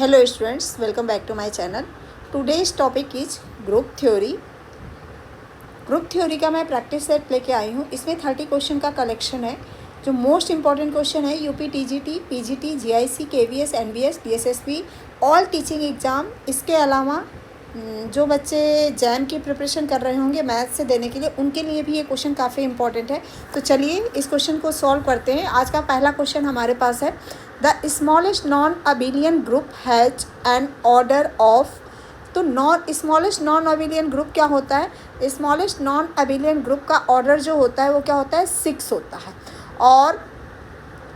Hello students, welcome back to my channel. Today's topic is group theory. Group theory का मैं practice set लेके आई हूँ. इसमें 30 question का कलेक्शन है. जो मोस्ट इंपॉर्टेंट क्वेश्चन है UP TGT, PGT, GIC, KVS, NBS, DSSP, all teaching exam. इसके अलावा जो बच्चे जैम की प्रिपरेशन कर रहे होंगे मैथ से देने के लिए, उनके लिए भी ये क्वेश्चन काफ़ी इंपॉर्टेंट है. तो चलिए इस क्वेश्चन को सॉल्व करते हैं. आज का पहला क्वेश्चन हमारे पास है, the smallest non abelian group has an order of. तो स्मॉलेस्ट नॉन अबिलियन ग्रुप क्या होता है? स्मॉलेस्ट नॉन अबिलियन ग्रुप का ऑर्डर जो होता है वो क्या होता है? 6 होता है. और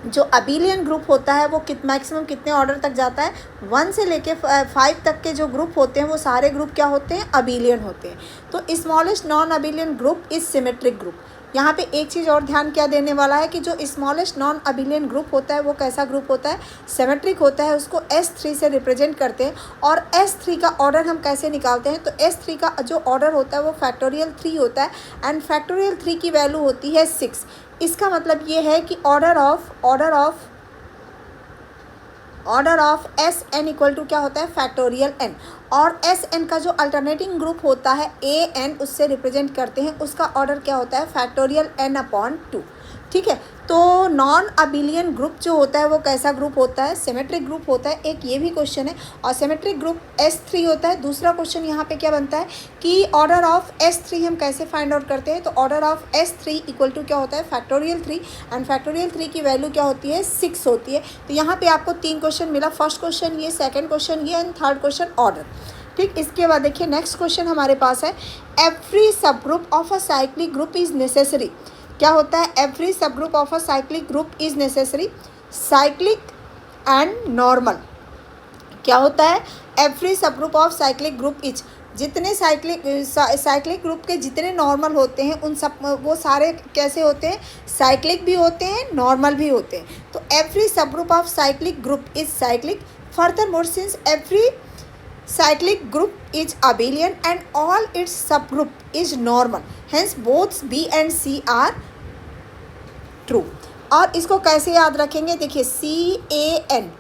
जो अबिलियन ग्रुप होता है वो मैक्सिमम कितने ऑर्डर तक जाता है? 1 से लेके 5 तक के जो ग्रुप होते हैं वो सारे ग्रुप क्या होते हैं? अबिलियन होते हैं. तो smallest non abelian group is symmetric group. यहाँ पे एक चीज़ और ध्यान क्या देने वाला है कि जो स्मॉलेस्ट नॉन अबिलियन ग्रुप होता है वो कैसा ग्रुप होता है? सिमेट्रिक होता है. उसको S3 से रिप्रेजेंट करते हैं. और S3 का ऑर्डर हम कैसे निकालते हैं? तो S3 का जो ऑर्डर होता है वो फैक्टोरियल 3 होता है. एंड फैक्टोरियल 3 की वैल्यू होती है 6. इसका मतलब ये है कि order of S N equal to क्या होता है? Factorial N. और एस एन का जो अल्टरनेटिंग ग्रुप होता है ए एन, उससे रिप्रेजेंट करते हैं. उसका ऑर्डर क्या होता है? Factorial N upon 2. ठीक है. तो नॉन अबिलियन ग्रुप जो होता है वो कैसा ग्रुप होता है? सिमेट्रिक ग्रुप होता है. एक ये भी क्वेश्चन है. और सिमेट्रिक ग्रुप S3 होता है. दूसरा क्वेश्चन यहाँ पे क्या बनता है कि ऑर्डर ऑफ S3 हम कैसे फाइंड आउट करते हैं? तो order of S3 equal to क्या होता है? फैक्टोरियल 3. एंड फैक्टोरियल 3 की वैल्यू क्या होती है? 6 होती है. तो यहाँ पे आपको 3 क्वेश्चन मिला. फर्स्ट क्वेश्चन ये, सेकेंड क्वेश्चन ये, एंड थर्ड क्वेश्चन ऑर्डर. ठीक. इसके बाद देखिए नेक्स्ट क्वेश्चन हमारे पास है, एवरी सब group of a cyclic group is necessary. क्या होता है? एवरी सब group of a cyclic group is necessary. Cyclic and normal. क्या होता है? एवरी सब group of cyclic group is, जितने साइक्लिक ग्रुप के जितने नॉर्मल होते हैं उन सब वो सारे कैसे होते हैं? साइक्लिक भी होते हैं, नॉर्मल भी होते हैं. तो एवरी सब group of cyclic group is cyclic. Further more, since every cyclic group is abelian and all its subgroup is normal, hence both B and C are true. और इसको कैसे याद रखेंगे? देखिए CAN,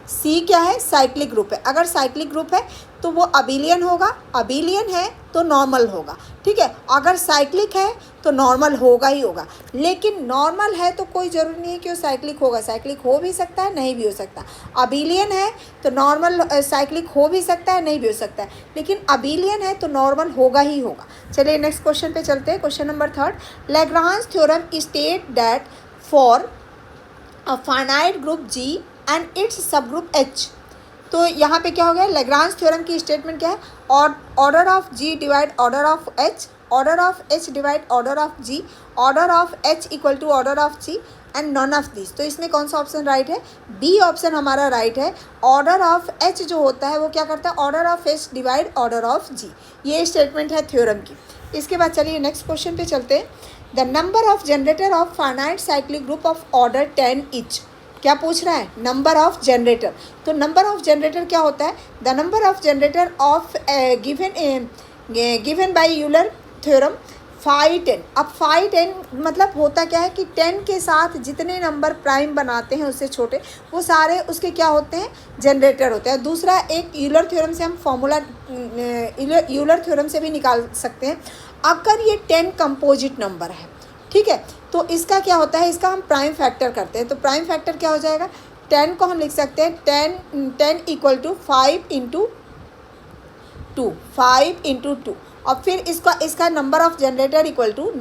C क्या है? साइक्लिक ग्रुप है. अगर साइक्लिक ग्रुप है तो वो अबिलियन होगा, अबिलियन है तो नॉर्मल होगा. ठीक है. अगर साइक्लिक है तो नॉर्मल होगा ही होगा. लेकिन नॉर्मल है तो कोई ज़रूरी नहीं है कि वो साइक्लिक होगा. साइक्लिक हो भी सकता है, नहीं भी हो सकता. अबिलियन है तो नॉर्मल साइक्लिक हो भी सकता है, नहीं भी हो सकता है. लेकिन अबिलियन है तो नॉर्मल होगा ही होगा. चलिए नेक्स्ट क्वेश्चन पे चलते हैं. Question number 3, Lagrange theorem state that for a finite group G and it's सब ग्रुप H. तो यहाँ पे क्या हो गया? लैग्रांज थ्योरम की स्टेटमेंट क्या है? और order of G divide order of H, order of H divide order of G, order of H equal to order of G and none of this. तो इसमें कौन सा ऑप्शन राइट है? B option हमारा right है. Order of H जो होता है वो क्या करता है? Order of H divide order of G. ये स्टेटमेंट है थ्योरम की. इसके बाद चलिए नेक्स्ट क्वेश्चन पे चलते हैं. The number of generator off finite cyclic group of order 10 etch. क्या पूछ रहा है? Number of generator. तो नंबर ऑफ जनरेटर क्या होता है? The number of generator off given by Euler theorem 5 10. अब 5 10 मतलब होता क्या है कि 10 के साथ जितने नंबर प्राइम बनाते हैं उससे छोटे, वो सारे उसके क्या होते हैं? जनरेटर होते हैं. दूसरा एक यूलर थ्योरम से हम फॉर्मूला यूलर थ्योरम से भी निकाल सकते हैं. अगर ये 10 कंपोजिट नंबर है, ठीक है, तो इसका क्या होता है? इसका हम प्राइम फैक्टर करते हैं. तो प्राइम फैक्टर क्या हो जाएगा? 10 को हम लिख सकते हैं 10 इक्वल टू 5 इंटू 2, 5 इंटू 2. और फिर इसका number of generator equal to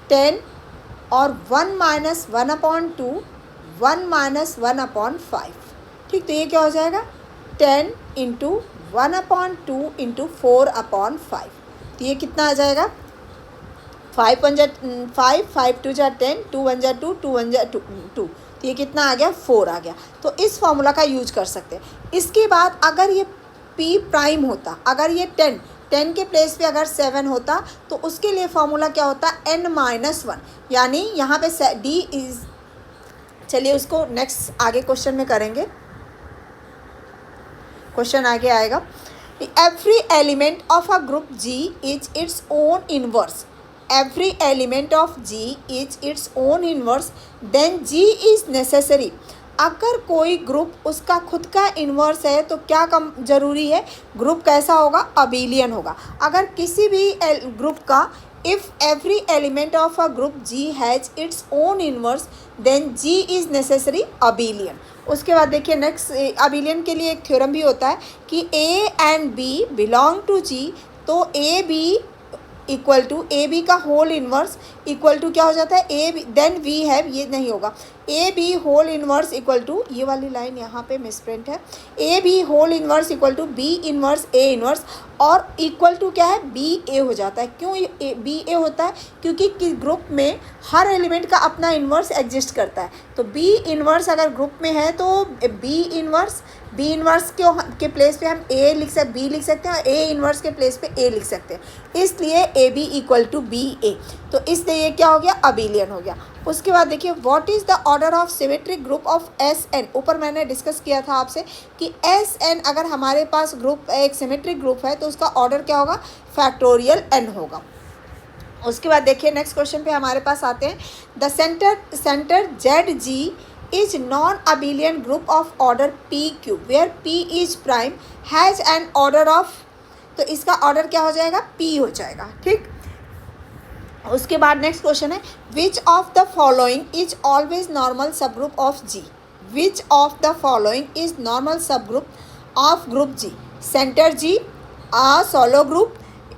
10 और 1 माइनस 1 अपॉन 2, 1 माइनस 1 अपॉन 5. ठीक. तो ये क्या हो जाएगा? 10 इंटू 1 अपॉन 2 इंटू 4 अपॉन 5. तो ये कितना आ जाएगा? 5 1 जा 5, 5 2 जा 10, 2 1 जा 2, 2 1 जा 2. तो ये कितना आ गया? 4 आ गया. तो इस फॉर्मूला का यूज कर सकते हैं. इसके बाद अगर ये P प्राइम होता, अगर ये 10 के प्लेस पे अगर 7 होता तो उसके लिए फॉर्मूला क्या होता? n-1. यानी यहाँ पे D इज, चलिए उसको नेक्स्ट आगे क्वेश्चन में करेंगे. क्वेश्चन आगे आएगा, every element of a group G is its own inverse. every element of G is its own inverse, then G is necessary. अगर कोई ग्रुप उसका खुद का इन्वर्स है तो क्या कम ज़रूरी है, ग्रुप कैसा होगा, अबिलियन होगा. अगर किसी भी ग्रुप का if every element of a group G has its own inverse then G is necessary abelian. उसके बाद देखिए नेक्स्ट, अबिलियन के लिए एक थ्योरम भी होता है कि A and B belong to G, तो A B equal to A B का होल इन्वर्स इक्वल टू क्या हो जाता है, A B then we have, ये नहीं होगा, A B whole inverse equal to, ये वाली लाइन यहाँ पे मिसप्रिंट है, A B whole inverse equal to B inverse A inverse, और इक्वल टू क्या है, बी ए हो जाता है. क्यों बी ए होता है, क्योंकि ग्रुप में हर एलिमेंट का अपना इन्वर्स एग्जिस्ट करता है. तो बी इन्वर्स अगर ग्रुप में है तो बी इन्वर्स के प्लेस पे हम ए लिख सकते, बी लिख सकते हैं, और ए इन्वर्स के प्लेस पे ए लिख सकते हैं. इसलिए A B equal to B A. तो इसलिए ये क्या हो गया, अबिलियन हो गया. उसके बाद देखिए what is the order of symmetric group of S N. ऊपर मैंने डिस्कस किया था आपसे कि एस एन अगर हमारे पास ग्रुप एक सिमेट्रिक ग्रुप है तो उसका ऑर्डर क्या होगा, फैक्टोरियल एन होगा. उसके बाद देखिए नेक्स्ट क्वेश्चन पे हमारे पास आते हैं. The center Z G is non abelian group of order P Q where P is prime has an order of, तो इसका ऑर्डर क्या हो जाएगा, पी हो जाएगा. ठीक. उसके बाद नेक्स्ट क्वेश्चन है which of the following is always normal sub group of G. Which of the following is normal sub group of group G. Center G, a Sylow group,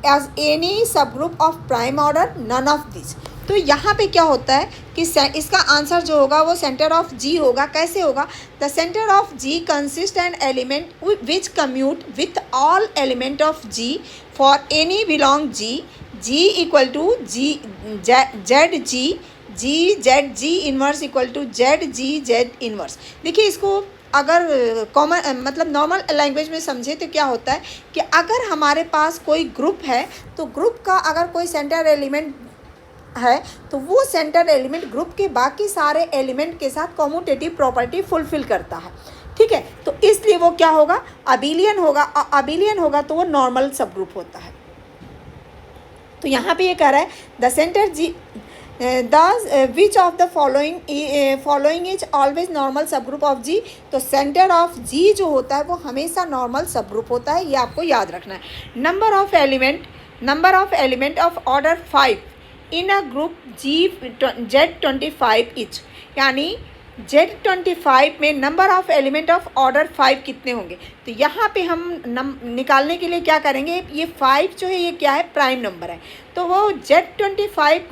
as any sub group of prime order, none of this. तो यहाँ पे क्या होता है कि इसका answer जो होगा वो सेंटर ऑफ जी होगा. कैसे होगा, the center of G consist an element which commute with all element of G for any belong G. G equal to G Z G inverse equal to Z inverse. देखिए इसको अगर common मतलब normal language में समझे तो क्या होता है कि अगर हमारे पास कोई ग्रुप है तो ग्रुप का अगर कोई सेंटर एलिमेंट है तो वो सेंटर एलिमेंट ग्रुप के बाकी सारे एलिमेंट के साथ कॉम्यूटेटिव प्रॉपर्टी फुलफिल करता है. ठीक है, तो इसलिए वो क्या होगा, अबिलियन होगा. अबिलियन होगा तो वो नॉर्मल सब ग्रुप होता है. तो यहाँ पे ये कह रहा है the center G the which of the following is always normal sub group of G. तो सेंटर ऑफ जी जो होता है वो हमेशा नॉर्मल सब ग्रुप होता है, ये आपको याद रखना है. Number of element of order 5 in a group G Z25 is, यानी Z25 में number of element of order 5 कितने होंगे. तो यहाँ पे हम निकालने के लिए क्या करेंगे, ये 5 जो है ये क्या है, प्राइम नंबर है. तो वो Z25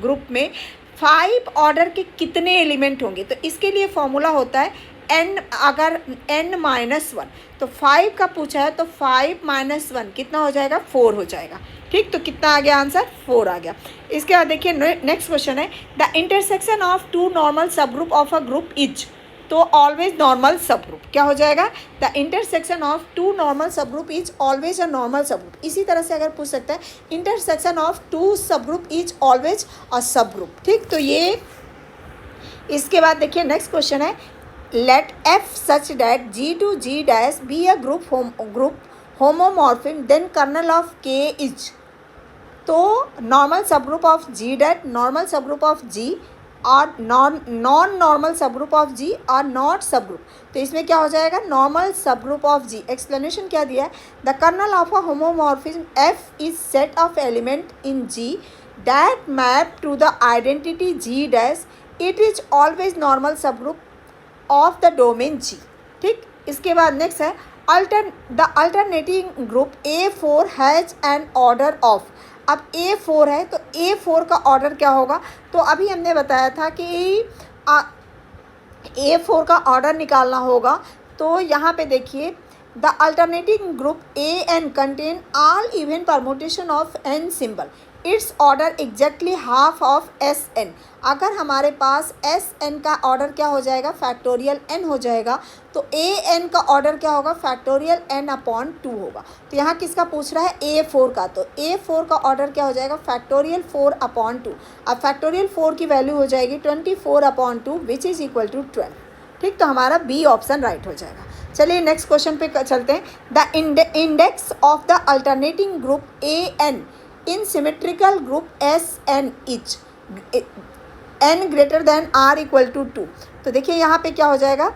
ग्रुप में 5 ऑर्डर के कितने एलिमेंट होंगे. तो इसके लिए फॉर्मूला होता है n, अगर n-1, तो 5 का पूछा है तो 5 - 1 कितना हो जाएगा, 4 हो जाएगा. ठीक, तो कितना आ गया आंसर, 4 आ गया. इसके बाद देखिए नेक्स्ट क्वेश्चन है the intersection of two normal sub group of a group is. तो ऑलवेज नॉर्मल सब ग्रुप क्या हो जाएगा, the intersection of two normal sub group is always a normal sub group. इसी तरह से अगर पूछ सकता है intersection of two sub group is always a sub group. ठीक, तो ये इसके बाद देखिए नेक्स्ट क्वेश्चन है let f such that g to g dash be a group homomorphism then kernel of k is. तो normal sub group of G that, normal sub group of G और non normal sub group of G और not सब group. तो इसमें क्या हो जाएगा, normal sub group of ji. Explanation क्या दिया है, the kernel of a homomorphism F is set of element in G that map to the identity G dash. It is always normal sub group of the domain G. ठीक, इसके बाद next है the alternating group A4 has an order of. अब A4 है तो A4 का order क्या होगा, तो अभी हमने बताया था कि A4 का ऑर्डर निकालना होगा. तो यहाँ पे देखिए the alternating group AN contain all even permutation of n symbol. It's order exactly half of SN. अगर हमारे पास SN का ऑर्डर क्या हो जाएगा, फैक्टोरियल n हो जाएगा. तो AN का ऑर्डर क्या होगा, फैक्टोरियल n/2 होगा. तो यहाँ किसका पूछ रहा है, A4 का. तो A4 का ऑर्डर क्या हो जाएगा, फैक्टोरियल 4/2. अब फैक्टोरियल 4 की वैल्यू हो जाएगी 24/2 विच इज़ इक्वल टू 12. ठीक, तो हमारा बी ऑप्शन राइट हो जाएगा. चलिए नेक्स्ट क्वेश्चन पे चलते हैं. The index of the alternating group AN in symmetrical group S N is N greater than or equal to 2। तो देखिए यहाँ पे क्या हो जाएगा,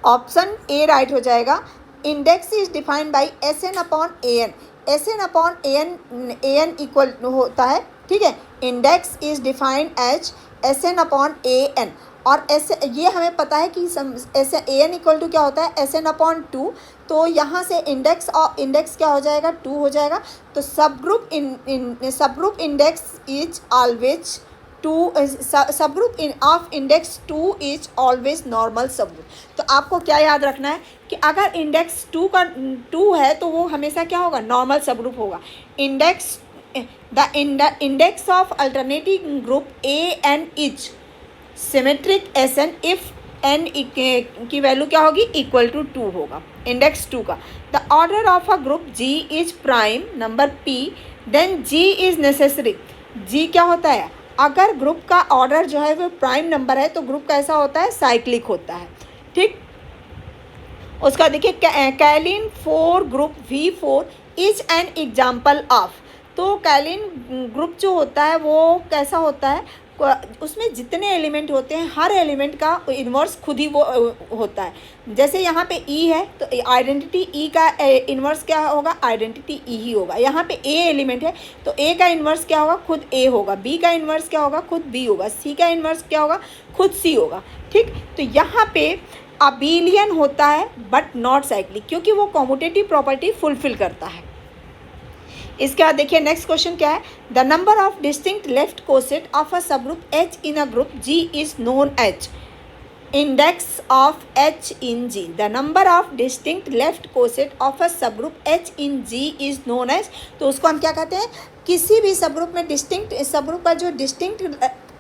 ऑप्शन ए राइट हो जाएगा। Index is defined by S N upon A N, S N upon A N equal होता है, ठीक है। Index is defined as S N upon A N, और एस ये हमें पता है कि S A N equal to क्या होता है, एस एन अपॉन 2। तो यहाँ से इंडेक्स और इंडेक्स क्या हो जाएगा, 2 हो जाएगा। तो सब ग्रुप इंडेक्स इज ऑलवेज 2, सब group of index 2 is always normal sub group. तो आपको क्या याद रखना है कि अगर इंडेक्स 2 है तो वो हमेशा क्या होगा, नॉर्मल सब ग्रुप होगा। Index the index of alternative group A N is symmetric S N if N की वैल्यू क्या होगी, इक्वल टू 2 होगा, इंडेक्स 2 का। The order of a group G is prime number P, then G is necessary. G क्या होता है, अगर group का ऑर्डर जो है वो प्राइम नंबर है तो ग्रुप कैसा होता है, साइक्लिक होता है, ठीक। उसका देखिए Kaelin 4 group V4 is an example of. तो कैलिन ग्रुप जो होता है वो कैसा होता है, उसमें जितने एलिमेंट होते हैं हर एलिमेंट का इन्वर्स खुद ही वो होता है। जैसे यहाँ पे ई है तो आइडेंटिटी ई का इन्वर्स क्या होगा, आइडेंटिटी ई ही होगा। यहाँ पे ए एलिमेंट है तो ए का इन्वर्स क्या होगा, खुद ए होगा। बी का इन्वर्स क्या होगा, खुद बी होगा। सी का इन्वर्स क्या होगा, खुद सी होगा, ठीक। तो यहाँ पे अबेलियन होता है बट नॉट साइक्लिक, क्योंकि वो कॉम्यूटेटिव प्रॉपर्टी फुलफिल करता है। इसके बाद देखिए नेक्स्ट क्वेश्चन क्या है, the number of distinct left coset of a subgroup H in a group G is known as index of H in G. The number of distinct left coset of a subgroup H in G is known as. तो उसको हम क्या कहते हैं, किसी भी subgroup में distinct subgroup का जो डिस्टिंक्ट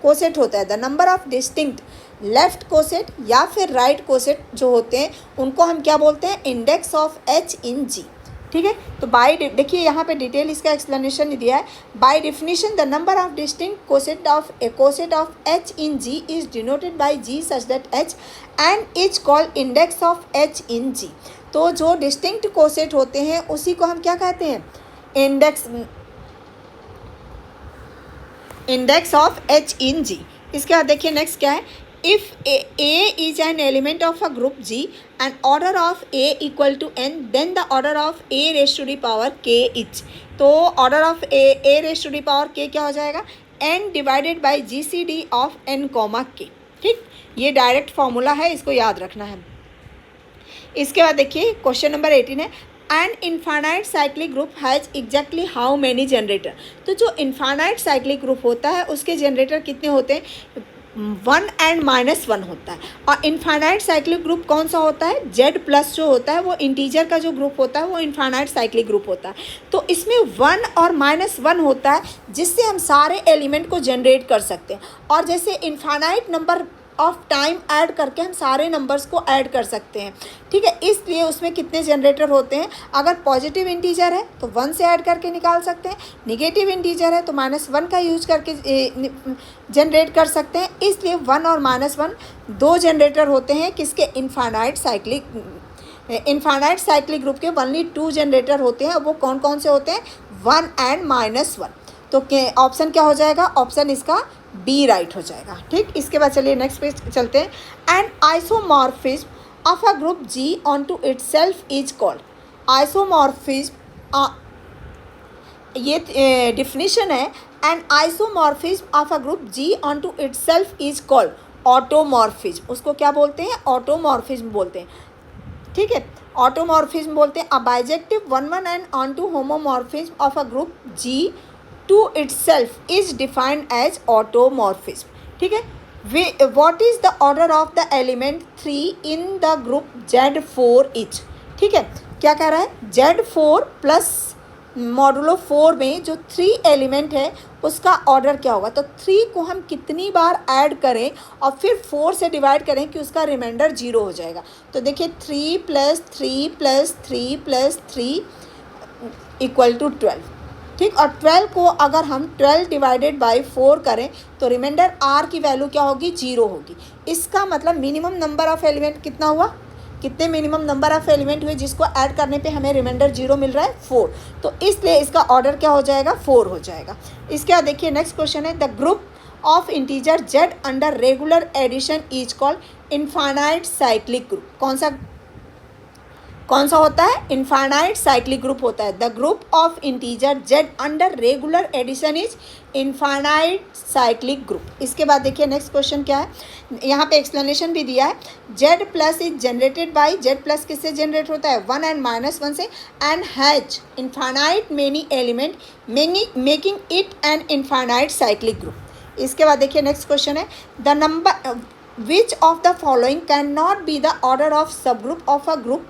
कोसेट होता है, the number of distinct left coset या फिर राइट कोसेट जो होते हैं उनको हम क्या बोलते हैं, इंडेक्स ऑफ एच इन जी, ठीक है। तो बाय देखिए यहाँ पे डिटेल इसका एक्सप्लेनेशन दिया है। By definition the number of distinct coset of H in G is denoted by G such that H and is called index of H in G. तो जो डिस्टिंक्ट कोसेट होते हैं उसी को हम क्या कहते हैं, इंडेक्स ऑफ एच इन जी। इसके बाद देखिए नेक्स्ट क्या है, if a is an element of a group G and order of a equal to n, then the order of a raised to the power k is। तो order of a raised to the power k क्या हो जाएगा, n divided by GCD of n comma k, ठीक। ये direct formula है, इसको याद रखना है। इसके बाद देखिए क्वेश्चन नंबर 18 है, an infinite cyclic group has exactly how many generator. तो जो इन्फानाइट साइक्लिक ग्रुप होता है उसके जनरेटर कितने होते हैं, 1 and -1 होता है। और इन्फानाइट साइक्लिक ग्रुप कौन सा होता है, Z+ जो होता है वो इंटीजर का जो ग्रुप होता है वो इन्फानाइट साइक्लिक ग्रुप होता है। तो इसमें 1 और -1 होता है जिससे हम सारे एलिमेंट को जनरेट कर सकते हैं। और जैसे infinite number of time add करके हम सारे नंबर्स को ऐड कर सकते हैं, ठीक है। इसलिए उसमें कितने जनरेटर होते हैं, अगर पॉजिटिव इंटीजर है तो 1 से ऐड करके निकाल सकते हैं, निगेटिव इंटीजर है तो -1 का यूज करके जनरेट कर सकते हैं। इसलिए 1 और -1 दो जनरेटर होते हैं किसके, इन्फानाइट साइक्लिक ग्रुप के ओनली 2 जनरेटर होते हैं। वो कौन कौन से होते हैं, 1 and -1। तो ऑप्शन क्या हो जाएगा, ऑप्शन इसका बी राइट हो जाएगा, ठीक। इसके बाद चलिए नेक्स्ट पेज चलते हैं। An isomorphism of a group G onto itself is called. Isomorphism ये डिफिनीशन है। An isomorphism of a group G onto itself is called automorphism. उसको क्या बोलते हैं, ऑटोमॉर्फिज्म बोलते हैं, ठीक है। ऑटोमॉर्फिज्म बोलते हैं a bijective 1 and on to homomorphism of a group G to itself is defined as automorphism, ठीक है। What is the order of the element 3 in the group Z4 is, ठीक है। क्या कह रहा है, Z4 प्लस मॉडुलो 4 में जो 3 एलिमेंट है उसका ऑर्डर क्या होगा। तो 3 को हम कितनी बार ऐड करें और फिर 4 से डिवाइड करें कि उसका रिमाइंडर 0 हो जाएगा। तो देखिए 3 + 3 + 3 + 3 इक्वल टू 12, ठीक। और 12 को अगर हम 12 डिवाइडेड बाई 4 करें तो रिमाइंडर r की वैल्यू क्या होगी, 0 होगी। इसका मतलब मिनिमम नंबर ऑफ एलिमेंट कितना हुआ, कितने मिनिमम नंबर ऑफ एलिमेंट हुए जिसको ऐड करने पे हमें रिमाइंडर 0 मिल रहा है 4, तो इसलिए इसका ऑर्डर क्या हो जाएगा 4 हो जाएगा। इसके बाद देखिए नेक्स्ट क्वेश्चन है, the group of integer z under regular addition is called infinite cyclic group. कौन सा होता है? इनफाइनाइट साइक्लिक ग्रुप होता है। The group of integer z under regular addition is infinite cyclic group. इसके बाद देखिए नेक्स्ट क्वेश्चन क्या है, यहाँ पे एक्सप्लेनेशन भी दिया है। z plus is generated by, z plus किससे जनरेट होता है 1 and -1 से, and has infinite many element making it an infinite cyclic group. इसके बाद देखिए नेक्स्ट क्वेश्चन है, the number which of the following can not be the order of sub group of a group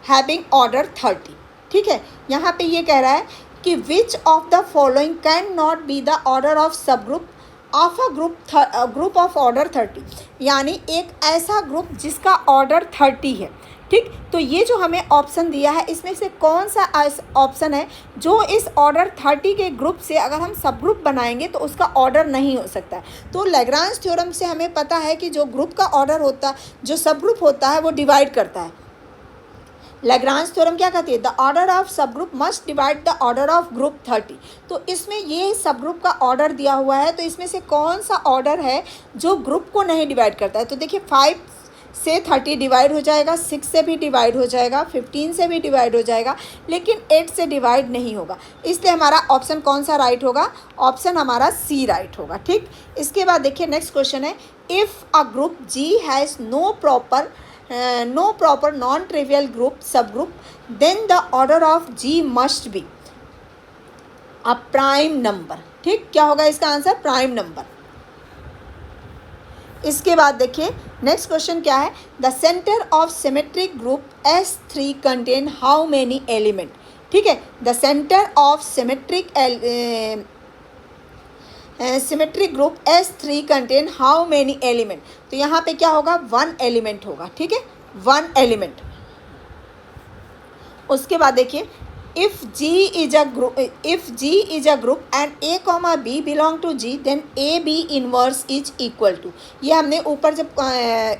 having order 30। ठीक है, यहाँ पे ये कह रहा है कि which of the following can not be the order of sub group of a group of order 30, यानी एक ऐसा ग्रुप जिसका ऑर्डर 30 है। ठीक, तो ये जो हमें ऑप्शन दिया है इसमें से कौन सा ऑप्शन है जो इस ऑर्डर 30 के ग्रुप से अगर हम सब ग्रुप बनाएंगे तो उसका ऑर्डर नहीं हो सकता है। तो लैग्रांज थ्योरम से हमें पता है कि जो ग्रुप का ऑर्डर होता, जो सब ग्रुप होता है वो डिवाइड करता है। लैग्रांज थ्योरम क्या कहती है? The order of sub group must divide the order of group 30। तो इसमें ये सब ग्रुप का ऑर्डर दिया हुआ है, तो इसमें से कौन सा ऑर्डर है जो ग्रुप को नहीं डिवाइड करता है? तो देखिए 5 से 30 डिवाइड हो जाएगा, 6 से भी डिवाइड हो जाएगा, 15 से भी डिवाइड हो जाएगा, लेकिन 8 से डिवाइड नहीं होगा। इसलिए हमारा ऑप्शन कौन सा राइट होगा? ऑप्शन हमारा सी राइट होगा। ठीक, इसके बाद देखिए नेक्स्ट क्वेश्चन है, if a group G has no proper non-trivial group subgroup, then the order of G must be a prime number। ठीक, क्या होगा इसका आंसर? Prime number. इसके बाद देखिए नेक्स्ट क्वेश्चन क्या है, the center of symmetric group S3 contain how many element. ठीक है, the center of symmetric group S3 contain how many element. तो यहाँ पे क्या होगा? 1 एलिमेंट होगा। ठीक है, 1 एलिमेंट। उसके बाद देखिए, if G is a group and A, B belong to G, then A B inverse is equal to. ये हमने ऊपर जब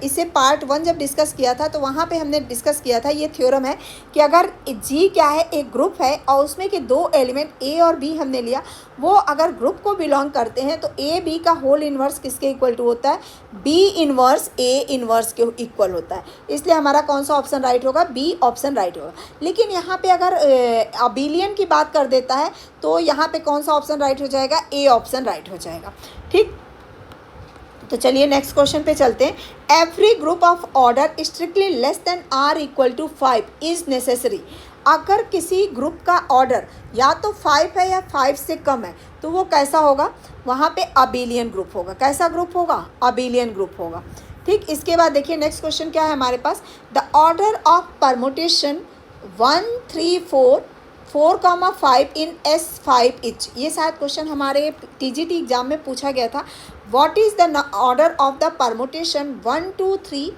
इसे पार्ट 1 जब डिस्कस किया था तो वहाँ पे हमने डिस्कस किया था, ये थ्योरम है कि अगर G क्या है? एक ग्रुप है और उसमें के 2 एलिमेंट A और B हमने लिया, वो अगर ग्रुप को बिलोंग करते हैं तो A B का होल इन्वर्स किसके इक्वल टू होता है? B इन्वर्स A इन्वर्स के इक्वल होता है। इसलिए हमारा कौन सा ऑप्शन राइट होगा? B ऑप्शन राइट होगा। लेकिन यहाँ पे अगर अबिलियन की बात कर देता है तो यहाँ पे कौन सा ऑप्शन राइट हो जाएगा? ए ऑप्शन राइट हो जाएगा। ठीक, तो चलिए नेक्स्ट क्वेश्चन पे चलते हैं। Every group of order strictly less than or equal to 5 is necessary. अगर किसी ग्रुप का ऑर्डर या तो 5 है या 5 से कम है तो वो कैसा होगा? वहाँ पे अबिलियन ग्रुप होगा। कैसा ग्रुप होगा? अबिलियन ग्रुप होगा। ठीक, इसके बाद देखिए नेक्स्ट क्वेश्चन क्या है हमारे पास, the order of permutation 1 3 4 4,5 in S5 each. ये शायद क्वेश्चन हमारे TGT एग्जाम में पूछा गया था। What is the order of the permutation 1 2 3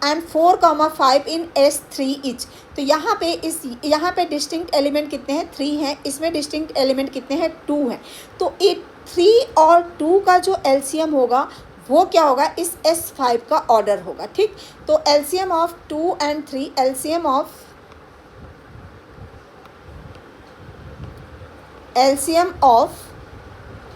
and 4,5 in S3 etch. तो यहाँ पे डिस्टिंक्ट एलिमेंट कितने हैं? 3 हैं। इसमें डिस्टिंक्ट एलिमेंट कितने हैं? 2 हैं। तो 3 और 2 का जो LCM होगा वो क्या होगा? इस S5 का ऑर्डर होगा। ठीक, तो LCM of 2 and 3, LCM of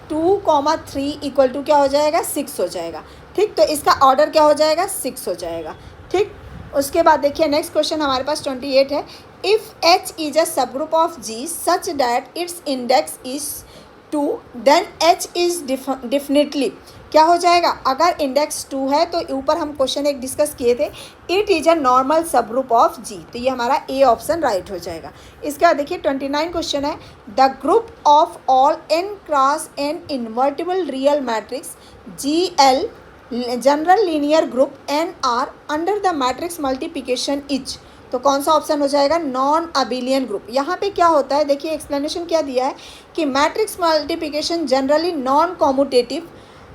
2, 3 equal to क्या हो जाएगा? 6 हो जाएगा। ठीक, तो इसका ऑर्डर क्या हो जाएगा? 6 हो जाएगा। ठीक, उसके बाद देखिए नेक्स्ट क्वेश्चन हमारे पास 28 है, if H is a sub group of G such that its index is 2, then H is definitely क्या हो जाएगा? अगर इंडेक्स 2 है तो ऊपर हम क्वेश्चन एक डिस्कस किए थे, it is a normal sub group of G। तो ये हमारा ए ऑप्शन राइट हो जाएगा। इसके बाद देखिए 29 क्वेश्चन है, the group of all n cross n invertible real matrix GL general linear group n are under the matrix multiplication is. तो कौन सा ऑप्शन हो जाएगा? Non abelian group. यहाँ पे क्या होता है देखिए, एक्सप्लेनेशन क्या दिया है कि matrix multiplication generally non commutative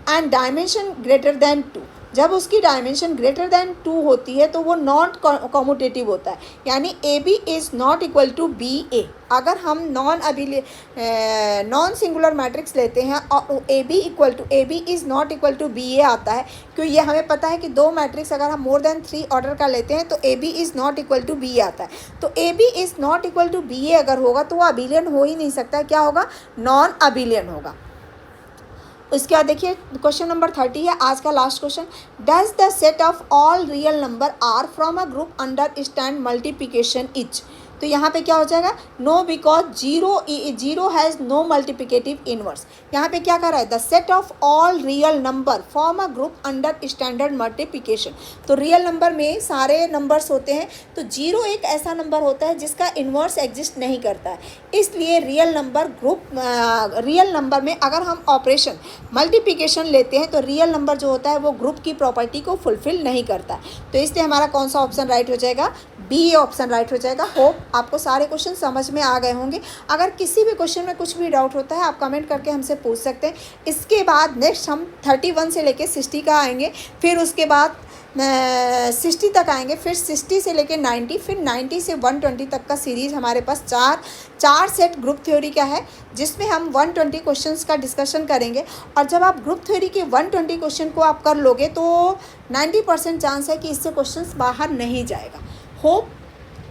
and dimension greater than 2। जब उसकी डायमेंशन ग्रेटर देन 2 होती है तो वो नॉन कॉम्यूटेटिव होता है, यानी A B is not equal to B A. अगर हम नॉन सिंगुलर मैट्रिक्स लेते हैं और A B is not equal to B A आता है, क्योंकि ये हमें पता है कि दो मैट्रिक्स अगर हम मोर देन 3 ऑर्डर का लेते हैं तो A B is not equal to B A आता है। तो A B is not equal to B A अगर होगा तो वो अबिलियन हो ही नहीं सकता, क्या होगा, नॉन अबिलियन होगा। इसके बाद देखिए क्वेश्चन नंबर 30 है आज का last question. Does the set of all real number are from a group under stand multiplication is. तो यहाँ पे क्या हो जाएगा, no, because zero has no multiplicative inverse. यहाँ पे क्या कर रहा है, the set of all real number form a group under standard multiplication. तो रियल नंबर में सारे नंबर्स होते हैं, तो जीरो एक ऐसा नंबर होता है जिसका इन्वर्स एग्जिस्ट नहीं करता है, इसलिए रियल नंबर में अगर हम ऑपरेशन मल्टीप्लिकेशन लेते हैं तो रियल नंबर जो होता है वो ग्रुप की प्रॉपर्टी को फुलफिल नहीं करता है। तो इसलिए हमारा कौन सा ऑप्शन राइट हो जाएगा, बी ऑप्शन राइट हो जाएगा। होप आपको सारे क्वेश्चन समझ में आ गए होंगे। अगर किसी भी क्वेश्चन में कुछ भी डाउट होता है आप कमेंट करके हमसे पूछ सकते हैं। इसके बाद नेक्स्ट हम 31 से लेके 60 का आएंगे, फिर उसके बाद 60 तक आएंगे, फिर 60 से लेके 90, फिर 90 से 120 तक का सीरीज़ हमारे पास चार सेट ग्रुप थ्योरी का है, जिसमें हम 120 क्वेश्चंस का डिस्कशन करेंगे। और जब आप ग्रुप थ्योरी के 120 क्वेश्चन को आप कर लोगे तो 90% चांस है कि इससे क्वेश्चंस बाहर नहीं जाएगा। होप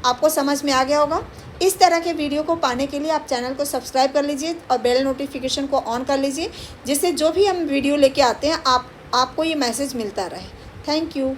आपको समझ में आ गया होगा। इस तरह के वीडियो को पाने के लिए आप चैनल को सब्सक्राइब कर लीजिए और बेल नोटिफिकेशन को ऑन कर लीजिए, जिससे जो भी हम वीडियो लेके आते हैं आपको ये मैसेज मिलता रहे। Thank you.